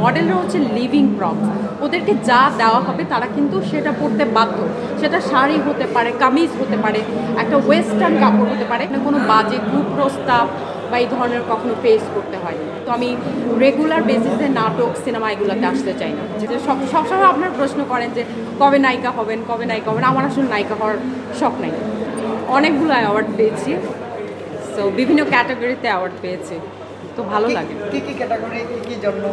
মডেলরা হচ্ছে living props. ওদেরকে যা দেওয়া হবে তারা কিন্তু সেটা পরতে বাধ্য। সেটা শাড়ি হতে পারে, কামিজ হতে পারে, একটা ওয়েস্টার্ন কাপড় হতে পারে, কোনো বাজে কুপ্রস্তাব বা এই ধরনের কখনো ফেস করতে হয়। তো আমি রেগুলার বেসিসে নাটক, সিনেমা এগুলোতে আসতে চাই না। যেটা সবসময় আপনার প্রশ্ন করেন যে কবে নায়িকা হবেন, কবে নায়িকা হবেন। আমার আসলে নায়িকা হওয়ার শখ নাই। অনেকগুলো অ্যাওয়ার্ড পেয়েছি, সো বিভিন্ন ক্যাটাগরিতে অ্যাওয়ার্ড পেয়েছি, তো ভালো লাগে।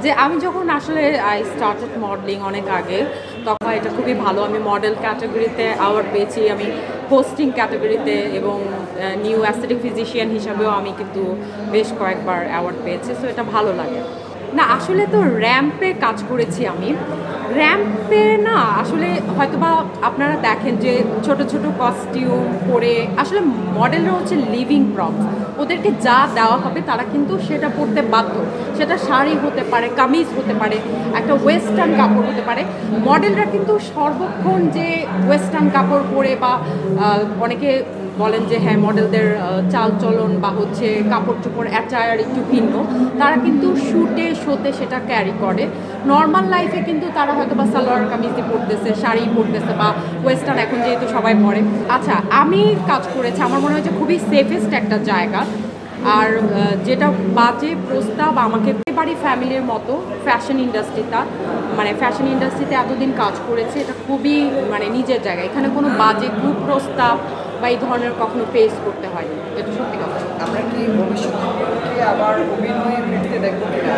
যে আমি যখন আসলে আই স্টার্টেড মডেলিং অনেক আগে, তখন এটা খুবই ভালো। আমি মডেল ক্যাটাগরিতে অ্যাওয়ার্ড পেয়েছি, আমি হোস্টিং ক্যাটাগরিতে এবং নিউ অ্যাস্থেটিক ফিজিশিয়ান হিসাবেও আমি কিন্তু বেশ কয়েকবার অ্যাওয়ার্ড পেয়েছি, সো এটা ভালো লাগে। না আসলে তো র্যাম্পে কাজ করেছি আমি। র্যাম্পে না আসলে হয়তোবা আপনারা দেখেন যে ছোট ছোট কস্টিউম পরে আসলে মডেলরা হচ্ছে লিভিং প্রপস। ওদেরকে যা দেওয়া হবে তারা কিন্তু সেটা পরতে বাধ্য। সেটা শাড়ি হতে পারে, কামিজ হতে পারে, একটা ওয়েস্টার্ন কাপড় হতে পারে। মডেলরা কিন্তু সর্বক্ষণ যে ওয়েস্টার্ন কাপড় পরে বা অনেকে বলেন যে হ্যাঁ মডেলদের চালচলন বা হচ্ছে কাপড় চোপড় অ্যাটায়ার একটু ভিন্ন, তারা কিন্তু শ্যুটে শোতে সেটা ক্যারি করে। নর্মাল লাইফে কিন্তু তারা হয়তো বা সালোয়ার কামিজই পরতেছে, শাড়ি পরতেছে বা ওয়েস্টার্ন এখন যেহেতু সবাই পরে। আচ্ছা আমি কাজ করেছি, আমার মনে হয় যে খুবই সেফেস্ট একটা জায়গা। আর যেটা বাজে প্রস্তাব আমাকে বাড়ি ফ্যামিলির মতো ফ্যাশন ইন্ডাস্ট্রিটা, মানে ফ্যাশন ইন্ডাস্ট্রিতে এতদিন কাজ করেছে, এটা খুবই মানে নিজের জায়গা। এখানে কোনো বাজে কুপ্রস্তাব বা এই ধরনের কখনো ফেস করতে হয়নি, এটা সত্যি কথা। আমরা কি ভবিষ্যতে আবার অভিনয়ে ফিরতে দেখবো কিনা?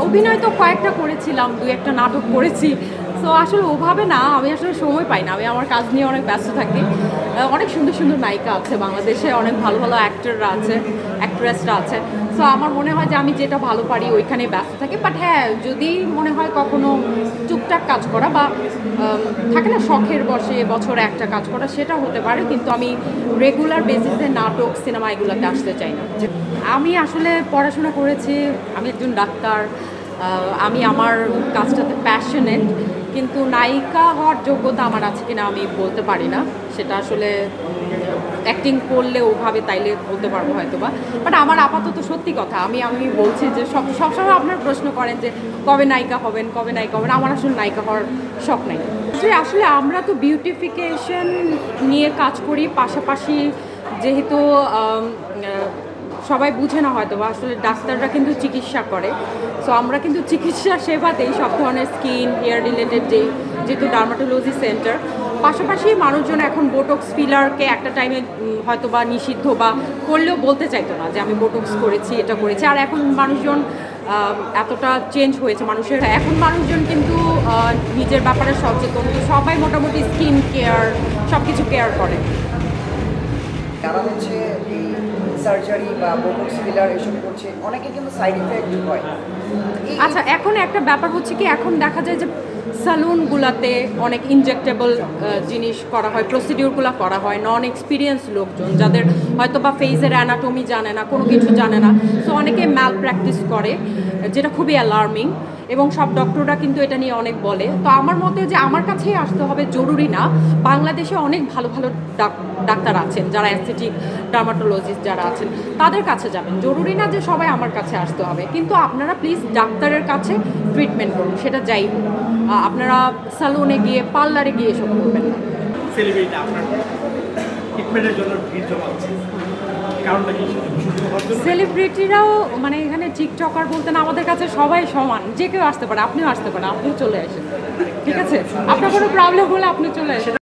অভিনয় তো কয়েকটা করেছিলাম, দুই একটা নাটক করেছি। সো আসলে ওভাবে না, আমি আসলে সময় পাই না, আমি আমার কাজ নিয়ে অনেক ব্যস্ত থাকি। অনেক সুন্দর সুন্দর নায়িকা আছে বাংলাদেশে, অনেক ভালো ভালো অ্যাক্টররা আছে, অ্যাক্ট্রেসরা আছে। সো আমার মনে হয় যে আমি যেটা ভালো পারি ওইখানে ব্যস্ত থাকি। বাট হ্যাঁ, যদি মনে হয় কখনো টুকটাক কাজ করা বা থাকে না শখের বসে বছরে একটা কাজ করা, সেটা হতে পারে, কিন্তু আমি রেগুলার বেসিসে নাটক, সিনেমা এগুলোতে আসতে চাই না। আমি আসলে পড়াশোনা করেছি, আমি একজন ডাক্তার, আমি আমার কাজটাতে প্যাশনেট, কিন্তু নায়িকা হওয়ার যোগ্যতা আমার আছে কিনা আমি বলতে পারি না। সেটা আসলে অ্যাক্টিং করলে ওভাবে তাইলে বলতে পারবো হয়তো বা। বাট আমার আপাতত সত্যি কথা, আমি বলছি যে সবসময় আপনার প্রশ্ন করেন যে কবে নায়িকা হবেন, কবে নায়িকা হবেন। আমার আসলে নায়িকা হওয়ার শখ নাই। আসলে আমরা তো বিউটিফিকেশন নিয়ে কাজ করি, পাশাপাশি যেহেতু সবাই বুঝে না হয়তো বা আসলে ডাক্তাররা কিন্তু চিকিৎসা করে। সো আমরা কিন্তু চিকিৎসা সেবাতেই সব ধরনের স্কিন, হেয়ার রিলেটেড যেহেতু ডার্মাটোলজি সেন্টার, পাশাপাশি মানুষজন এখন বোটক্স ফিলারকে একটা টাইমে হয়তো বা নিষিদ্ধ বা করলেও বলতে চাইতো না যে আমি বোটক্স করেছি, এটা করেছি। আর এখন মানুষজন এতটা চেঞ্জ হয়েছে মানুষের, এখন মানুষজন কিন্তু নিজের ব্যাপারে সচেতন, সবাই মোটামুটি স্কিন কেয়ার সব কিছু কেয়ার করে। যারা হচ্ছে এই সার্জারি বা বোটক্স ফিলার এসব করছে, অনেকে কিন্তু সাইড ইফেক্ট হয়। আচ্ছা এখন একটা ব্যাপার হচ্ছে কি, এখন দেখা যায় যে সালুনগুলোতে অনেক ইনজেক্টেবল জিনিস করা হয়, প্রসিডিউরগুলো করা হয় নন এক্সপিরিয়েন্স লোকজন, যাদের হয়তো বা ফেসের অ্যানাটমি জানে না, কোনো কিছু জানে না। সো অনেকে ম্যাল প্র্যাকটিস করে, যেটা খুবই অ্যালার্মিং, এবং সব ডক্টররা কিন্তু এটা নিয়ে অনেক বলে। তো আমার মতে যে আমার কাছেই আসতে হবে জরুরি না, বাংলাদেশে অনেক ভালো ভালো ডাক্তার আছেন যারা অ্যাস্থেটিক ডার্মাটোলজিস্ট যারা আছেন, তাদের কাছে যাবেন। জরুরি না যে সবাই আমার কাছে আসতে হবে, কিন্তু আপনারা প্লিজ ডাক্তারের কাছে ট্রিটমেন্ট করুন, সেটা যাই হোক। আপনারা সালুনে গিয়ে, পার্লারে গিয়ে এসব করবেন না। সেলিব্রিটি আপনার ট্রিটমেন্টের জন্য ভিড় জমাচ্ছে, কারণটা কি? সেলিব্রিটিরাও মানে এখানে টিকটকার বলতে না, আমাদের কাছে সবাই সমান, যে কেউ আসতে পারে, আপনিও আসতে পারেন, আপনিও চলে আসেন, ঠিক আছে? আপনার কোনো প্রবলেম হলে আপনি চলে আসেন।